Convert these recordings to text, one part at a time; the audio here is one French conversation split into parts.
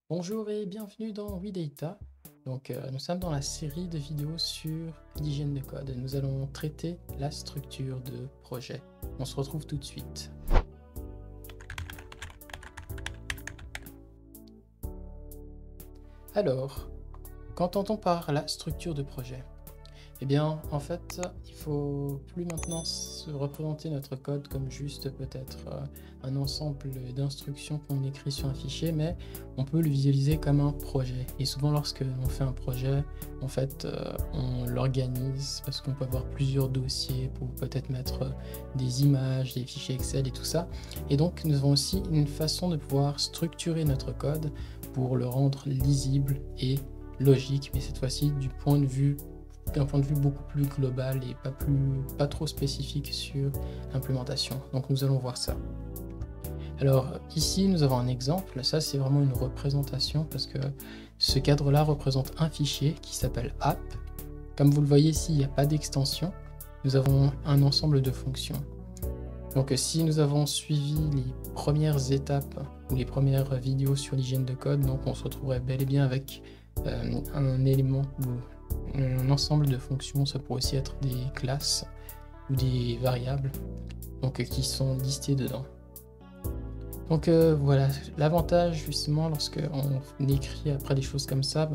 Bonjour et bienvenue dans WeData. Nous sommes dans la série de vidéos sur l'hygiène de code. Nous allons traiter la structure de projet. On se retrouve tout de suite. Alors, qu'entend-on par la structure de projet? Eh bien, en fait, il faut plus maintenant se représenter notre code comme juste peut-être un ensemble d'instructions qu'on écrit sur un fichier, mais on peut le visualiser comme un projet. Et souvent, lorsque on fait un projet, en fait, on l'organise parce qu'on peut avoir plusieurs dossiers pour peut-être mettre des images, des fichiers Excel et tout ça. Et donc, nous avons aussi une façon de pouvoir structurer notre code pour le rendre lisible et logique, mais cette fois-ci d'un point de vue beaucoup plus global et pas trop spécifique sur l'implémentation. Donc nous allons voir ça. Alors ici nous avons un exemple, ça c'est vraiment une représentation parce que ce cadre-là représente un fichier qui s'appelle app. Comme vous le voyez ici, il n'y a pas d'extension, nous avons un ensemble de fonctions. Donc si nous avons suivi les premières étapes ou les premières vidéos sur l'hygiène de code, donc on se retrouverait bel et bien avec un élément ou un ensemble de fonctions. Ça pourrait aussi être des classes ou des variables qui sont listées dedans. Voilà, l'avantage justement lorsque on écrit après des choses comme ça,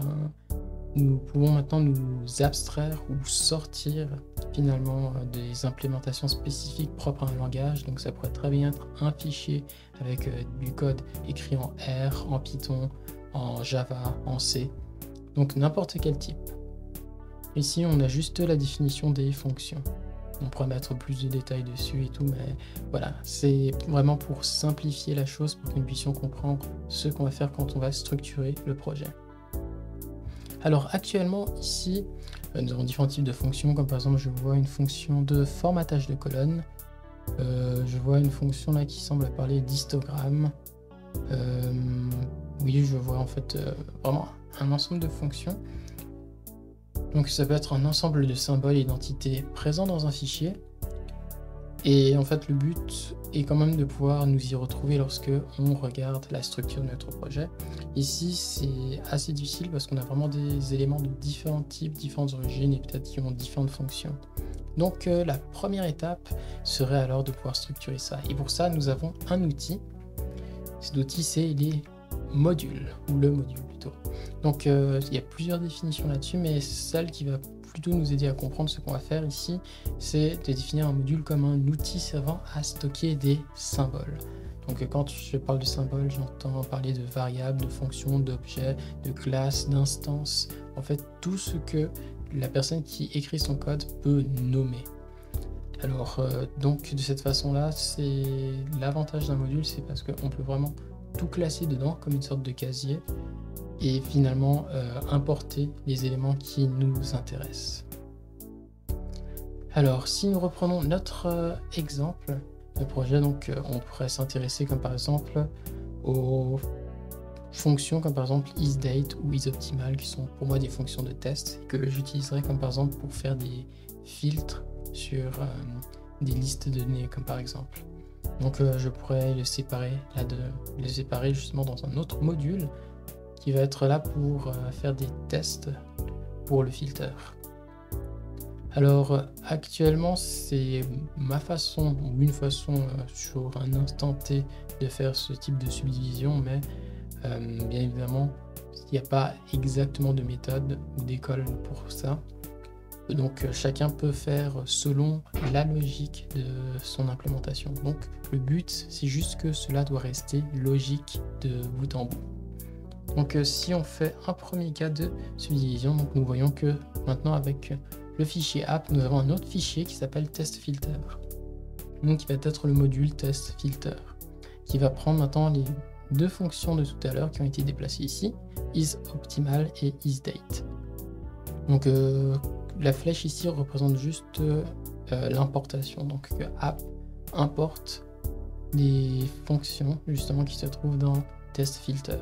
nous pouvons maintenant nous abstraire ou sortir finalement des implémentations spécifiques propres à un langage. Donc ça pourrait très bien être un fichier avec du code écrit en R, en Python, en Java, en C, donc n'importe quel type. Ici on a juste la définition des fonctions. On pourrait mettre plus de détails dessus et tout, mais voilà, c'est vraiment pour simplifier la chose, pour que nous puissions comprendre ce qu'on va faire quand on va structurer le projet. Alors actuellement ici, nous avons différents types de fonctions, comme par exemple je vois une fonction de formatage de colonnes, je vois une fonction là qui semble parler d'histogramme, oui je vois en fait vraiment un ensemble de fonctions. Donc ça peut être un ensemble de symboles et d'entités présents dans un fichier. Et en fait le but est quand même de pouvoir nous y retrouver lorsque on regarde la structure de notre projet. Ici c'est assez difficile parce qu'on a vraiment des éléments de différents types, différentes origines et peut-être qui ont différentes fonctions. Donc la première étape serait alors de pouvoir structurer ça. Et pour ça nous avons un outil. Cet outil c'est les modules, ou le module plutôt. Donc il y a plusieurs définitions là-dessus, mais celle qui va plutôt nous aider à comprendre ce qu'on va faire ici, c'est de définir un module comme un outil servant à stocker des symboles. Donc quand je parle de symboles, j'entends parler de variables, de fonctions, d'objets, de classes, d'instances, en fait tout ce que la personne qui écrit son code peut nommer. Alors donc de cette façon-là, c'est l'avantage d'un module, c'est parce qu'on peut vraiment tout classer dedans comme une sorte de casier et finalement importer les éléments qui nous intéressent. Alors si nous reprenons notre exemple de projet, donc on pourrait s'intéresser comme par exemple aux fonctions comme par exemple isDate ou isOptimal qui sont pour moi des fonctions de test que j'utiliserai comme par exemple pour faire des filtres sur des listes de données comme par exemple. Donc je pourrais les séparer justement dans un autre module qui va être là pour faire des tests pour le filter. Alors actuellement c'est ma façon ou une façon sur un instant T de faire ce type de subdivision, mais bien évidemment il n'y a pas exactement de méthode ou d'école pour ça. Donc chacun peut faire selon la logique de son implémentation. Donc le but c'est juste que cela doit rester logique de bout en bout. Donc si on fait un premier cas de subdivision, donc nous voyons que maintenant avec le fichier app, nous avons un autre fichier qui s'appelle testFilter. Donc qui va être le module testFilter, qui va prendre maintenant les deux fonctions de tout à l'heure qui ont été déplacées ici, isOptimal et isDate. Donc la flèche ici représente juste l'importation, donc app importe les fonctions justement qui se trouvent dans testFilter.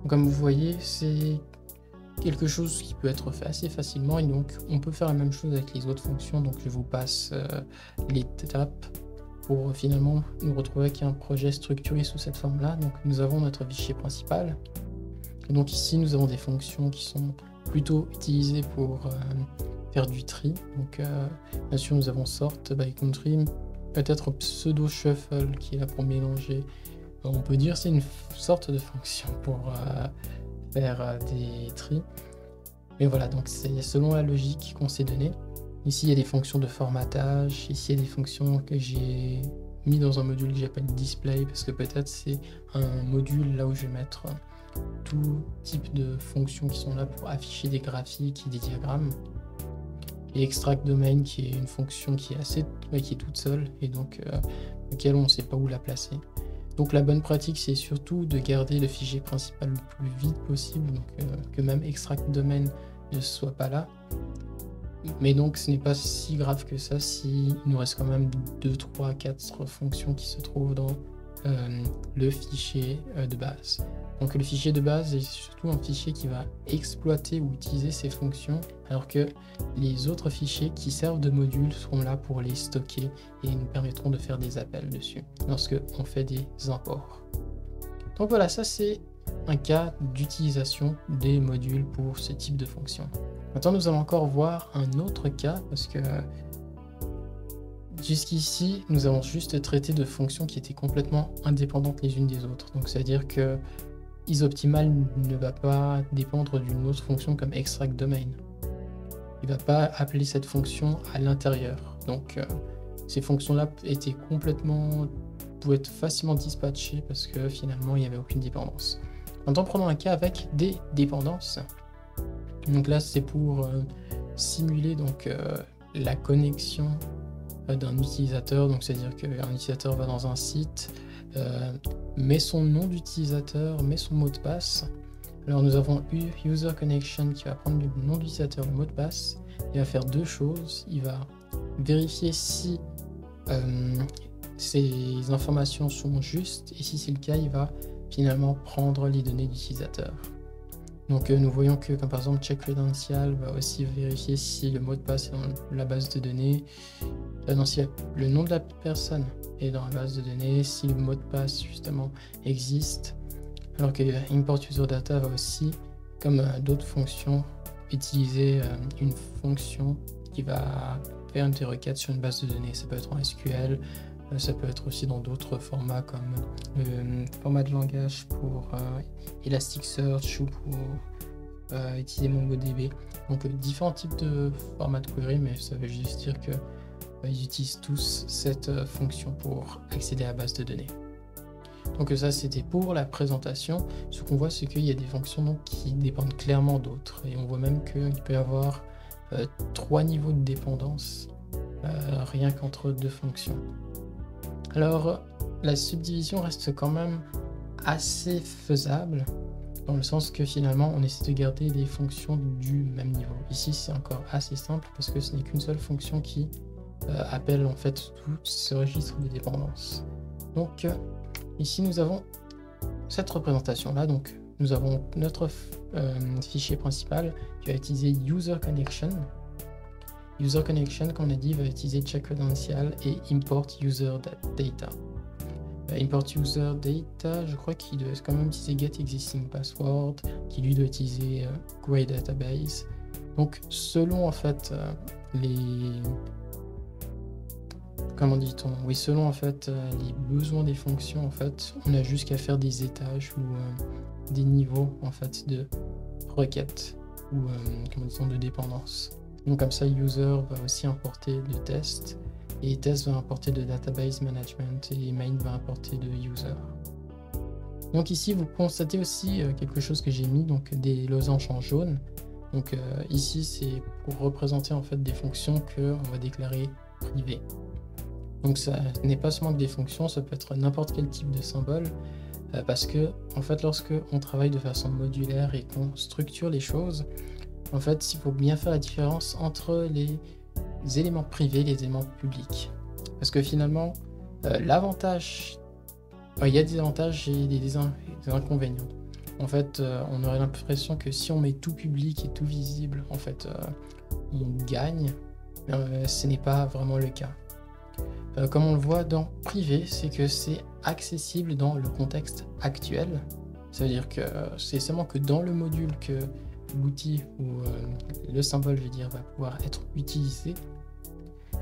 Comme vous voyez, c'est quelque chose qui peut être fait assez facilement et donc on peut faire la même chose avec les autres fonctions. Donc je vous passe l'étape pour finalement nous retrouver avec un projet structuré sous cette forme-là. Donc nous avons notre fichier principal. Et donc ici, nous avons des fonctions qui sont plutôt utilisées pour faire du tri. Donc bien sûr, nous avons sort, by country, peut-être pseudo shuffle qui est là pour mélanger. On peut dire c'est une sorte de fonction pour faire des tris. Mais voilà, donc c'est selon la logique qu'on s'est donnée. Ici, il y a des fonctions de formatage. Ici, il y a des fonctions que j'ai mis dans un module que j'appelle display parce que peut-être c'est un module là où je vais mettre tout type de fonctions qui sont là pour afficher des graphiques et des diagrammes. Et extract domain qui est une fonction qui est toute seule et donc laquelle on ne sait pas où la placer. Donc la bonne pratique c'est surtout de garder le fichier principal le plus vite possible, donc que même extract domain ne soit pas là. Mais donc ce n'est pas si grave que ça si il nous reste quand même 2, 3, 4 fonctions qui se trouvent dans le fichier de base. Donc le fichier de base est surtout un fichier qui va exploiter ou utiliser ces fonctions, alors que les autres fichiers qui servent de module seront là pour les stocker et nous permettront de faire des appels dessus lorsque on fait des imports. Donc voilà, ça c'est un cas d'utilisation des modules pour ce type de fonction. Maintenant nous allons encore voir un autre cas parce que jusqu'ici nous avons juste traité de fonctions qui étaient complètement indépendantes les unes des autres. Donc c'est à dire que isOptimal ne va pas dépendre d'une autre fonction comme extract domain. Il ne va pas appeler cette fonction à l'intérieur. Donc ces fonctions-là pouvaient être facilement dispatchées parce que finalement il n'y avait aucune dépendance. Maintenant prenons un cas avec des dépendances. Donc là c'est pour simuler donc la connexion d'un utilisateur. Donc c'est à dire qu'un utilisateur va dans un site, met son nom d'utilisateur, met son mot de passe. Alors nous avons user connection qui va prendre le nom d'utilisateur, le mot de passe. Il va faire deux choses. Il va vérifier si ces informations sont justes et si c'est le cas, il va finalement prendre les données d'utilisateur. Donc nous voyons que comme par exemple check credential va aussi vérifier si le mot de passe est dans la base de données, si le nom de la personne est dans la base de données, si le mot de passe justement existe, alors que import user data va aussi, comme d'autres fonctions, utiliser une fonction qui va faire des requêtes sur une base de données. Ça peut être en SQL, ça peut être aussi dans d'autres formats comme le format de langage pour Elasticsearch ou pour utiliser MongoDB. Donc différents types de formats de query, mais ça veut juste dire que ils utilisent tous cette fonction pour accéder à la base de données. Donc ça c'était pour la présentation. Ce qu'on voit c'est qu'il y a des fonctions donc, qui dépendent clairement d'autres et on voit même qu'il peut y avoir 3 niveaux de dépendance rien qu'entre deux fonctions. Alors la subdivision reste quand même assez faisable dans le sens que finalement on essaie de garder des fonctions du même niveau. Ici c'est encore assez simple parce que ce n'est qu'une seule fonction qui appelle en fait tout ce registre de dépendance. Donc ici nous avons cette représentation là, donc nous avons notre fichier principal qui va utiliser user connection. User connection, comme on a dit, va utiliser check credential et import user data. Import user data, je crois qu'il doit quand même utiliser get existing password, qui lui doit utiliser query database. Donc selon en fait comment dit-on? Oui, selon en fait les besoins des fonctions, en fait, on a juste qu'à faire des étages ou des niveaux en fait de requêtes ou comment dit-on, de dépendance. Donc comme ça, user va aussi importer de test et test va importer de database management et main va importer de user. Donc ici, vous constatez aussi quelque chose que j'ai mis, donc des losanges en jaune. Donc ici, c'est pour représenter en fait des fonctions que on va déclarer privées. Donc ça n'est pas seulement que des fonctions, ça peut être n'importe quel type de symbole parce que en fait, lorsque on travaille de façon modulaire et qu'on structure les choses, en fait, il faut bien faire la différence entre les éléments privés et les éléments publics. Parce que finalement, l'avantage, il y a des avantages et des inconvénients. En fait, on aurait l'impression que si on met tout public et tout visible, en fait, on gagne. Mais ce n'est pas vraiment le cas. comme on le voit dans privé, c'est que c'est accessible dans le contexte actuel. Ça veut dire que c'est seulement que dans le module que l'outil ou le symbole, je veux dire, va pouvoir être utilisé.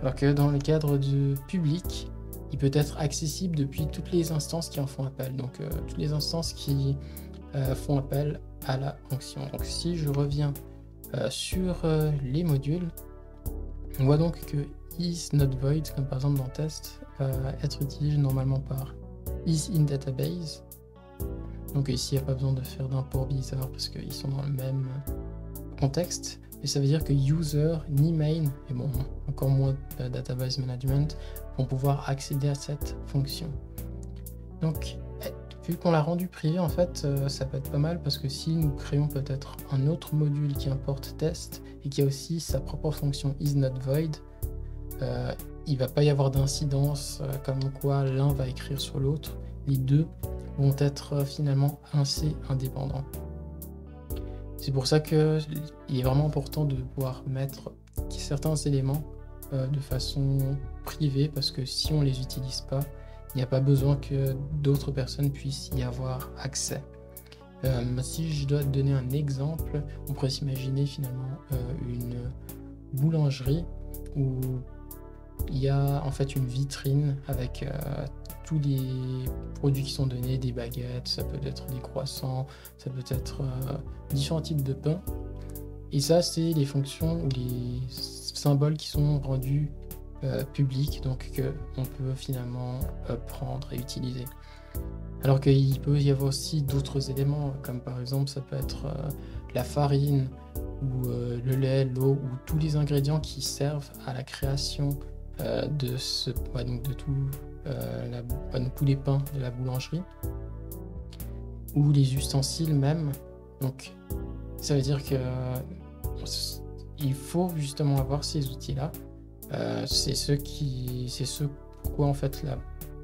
Alors que dans le cadre du public, il peut être accessible depuis toutes les instances qui en font appel. Donc toutes les instances qui font appel à la fonction. Donc si je reviens sur les modules, on voit donc que isNotVoid, comme par exemple dans test, va être utilisé normalement par isInDatabase. Donc ici, il n'y a pas besoin de faire d'import bizarre parce qu'ils sont dans le même contexte. Et ça veut dire que user ni main, et bon, encore moins database management, vont pouvoir accéder à cette fonction. Donc, vu qu'on l'a rendu privé, en fait, ça peut être pas mal parce que si nous créons peut-être un autre module qui importe test et qui a aussi sa propre fonction isNotVoid, il va pas y avoir d'incidence comme quoi l'un va écrire sur l'autre. Les deux vont être finalement assez indépendants. C'est pour ça qu'il est vraiment important de pouvoir mettre certains éléments de façon privée, parce que si on ne les utilise pas, il n'y a pas besoin que d'autres personnes puissent y avoir accès. Si je dois te donner un exemple, on pourrait s'imaginer finalement une boulangerie où il y a en fait une vitrine avec tous les produits qui sont donnés, des baguettes, ça peut être des croissants, ça peut être différents types de pain. Et ça, c'est les fonctions ou les symboles qui sont rendus publics, donc qu'on peut finalement prendre et utiliser. Alors qu'il peut y avoir aussi d'autres éléments, comme par exemple, ça peut être la farine, ou le lait, l'eau, ou tous les ingrédients qui servent à la création de tous les pains de la boulangerie, ou les ustensiles même. Donc ça veut dire que il faut justement avoir ces outils-là. C'est ce quoi en fait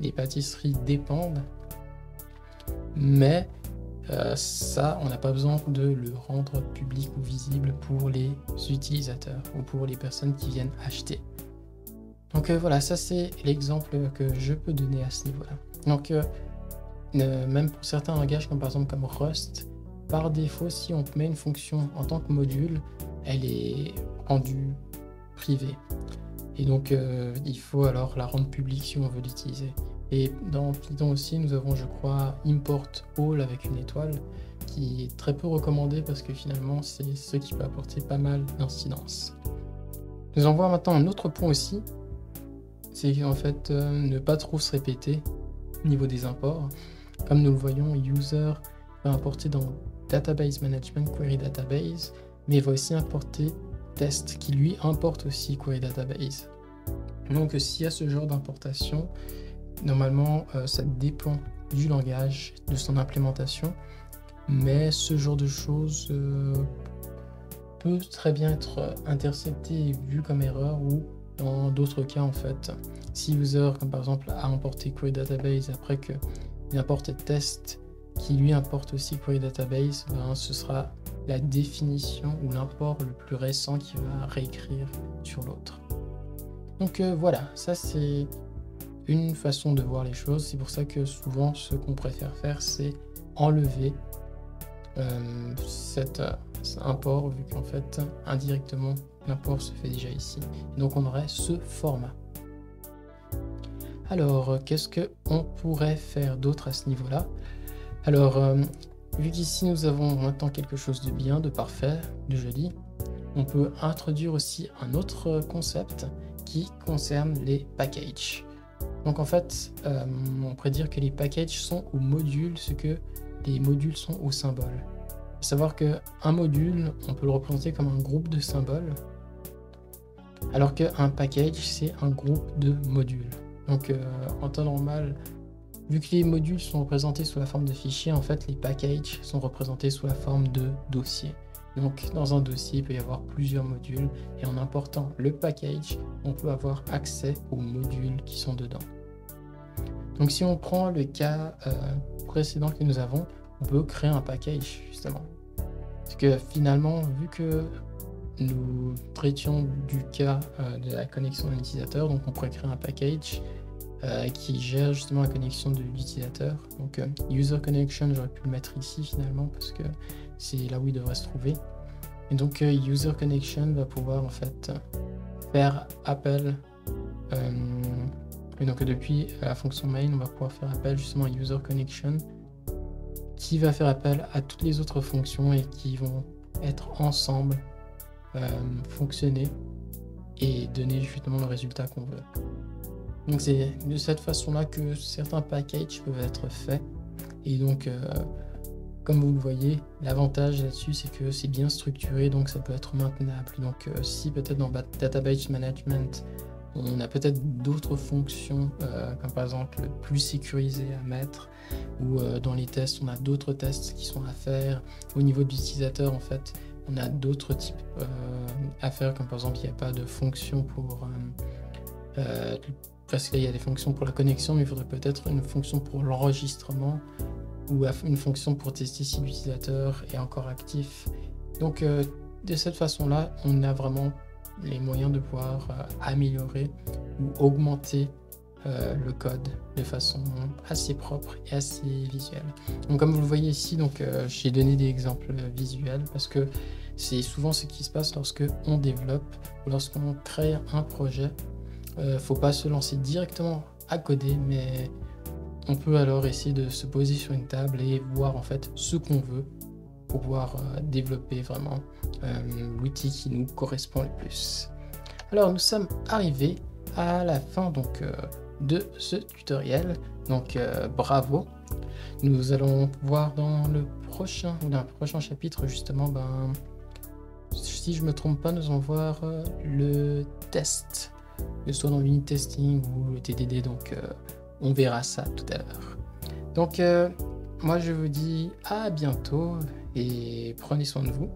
les pâtisseries dépendent, mais ça, on n'a pas besoin de le rendre public ou visible pour les utilisateurs ou pour les personnes qui viennent acheter. Donc voilà, ça c'est l'exemple que je peux donner à ce niveau-là. Donc même pour certains langages comme par exemple comme Rust, par défaut, si on met une fonction en tant que module, elle est rendue privée. Et donc il faut alors la rendre publique si on veut l'utiliser. Et dans Python aussi, nous avons, je crois, import all avec une étoile, qui est très peu recommandé parce que finalement, c'est ce qui peut apporter pas mal d'incidence. Nous en voyons maintenant un autre point aussi, c'est en fait ne pas trop se répéter au niveau des imports. Comme nous le voyons, user va importer dans database management query database, mais il va aussi importer test qui lui importe aussi query database. Donc s'il y a ce genre d'importation, normalement ça dépend du langage, de son implémentation, mais ce genre de choses peut très bien être intercepté et vu comme erreur, ou dans d'autres cas en fait, si user comme par exemple a importé query database après qu'il importe test qui lui importe aussi query database, ben, ce sera la définition ou l'import le plus récent qui va réécrire sur l'autre. Donc voilà, ça c'est une façon de voir les choses. C'est pour ça que souvent ce qu'on préfère faire, c'est enlever cet import, vu qu'en fait indirectement l'import se fait déjà ici. Et donc on aurait ce format. Alors qu'est-ce qu'on pourrait faire d'autre à ce niveau-là? Alors vu qu'ici nous avons maintenant quelque chose de bien, de parfait, de joli, on peut introduire aussi un autre concept qui concerne les packages. Donc en fait, on pourrait dire que les packages sont au module ce que les modules sont au symbole. Il faut savoir qu'un module, on peut le représenter comme un groupe de symboles, alors qu'un package, c'est un groupe de modules. Donc en temps normal, vu que les modules sont représentés sous la forme de fichiers, en fait les packages sont représentés sous la forme de dossiers. Donc dans un dossier, il peut y avoir plusieurs modules, et en important le package, on peut avoir accès aux modules qui sont dedans. Donc si on prend le cas précédent que nous avons, on peut créer un package justement. Parce que finalement, vu que nous traitions du cas de la connexion d'un utilisateur. Donc on pourrait créer un package qui gère justement la connexion de l'utilisateur. Donc user connection, j'aurais pu le mettre ici finalement parce que c'est là où il devrait se trouver. Et donc user connection va pouvoir en fait faire appel et donc depuis la fonction main, on va pouvoir faire appel justement à user connection qui va faire appel à toutes les autres fonctions et qui vont être ensemble, fonctionner et donner justement le résultat qu'on veut. Donc c'est de cette façon-là que certains packages peuvent être faits. Et donc, comme vous le voyez, l'avantage là-dessus, c'est que c'est bien structuré, donc ça peut être maintenable. Donc si peut-être dans Database Management, on a peut-être d'autres fonctions, comme par exemple plus sécurisées à mettre, ou dans les tests, on a d'autres tests qui sont à faire. Au niveau de l'utilisateur, en fait, on a d'autres types à faire, comme par exemple, il n'y a pas de fonction pour... parce qu'il y a des fonctions pour la connexion, mais il faudrait peut-être une fonction pour l'enregistrement, ou une fonction pour tester si l'utilisateur est encore actif. Donc, de cette façon-là, on a vraiment les moyens de pouvoir améliorer ou augmenter le code de façon assez propre et assez visuelle. Donc comme vous le voyez ici, donc j'ai donné des exemples visuels parce que c'est souvent ce qui se passe lorsque on développe ou lorsqu'on crée un projet. Faut pas se lancer directement à coder, mais on peut alors essayer de se poser sur une table et voir en fait ce qu'on veut pour pouvoir développer vraiment l'outil qui nous correspond le plus. Alors nous sommes arrivés à la fin donc de ce tutoriel, donc bravo. Nous allons voir dans le prochain chapitre justement, si je me trompe pas, nous allons voir le test, que ce soit dans l'unit testing ou le TDD, donc on verra ça tout à l'heure. Donc moi je vous dis à bientôt et prenez soin de vous.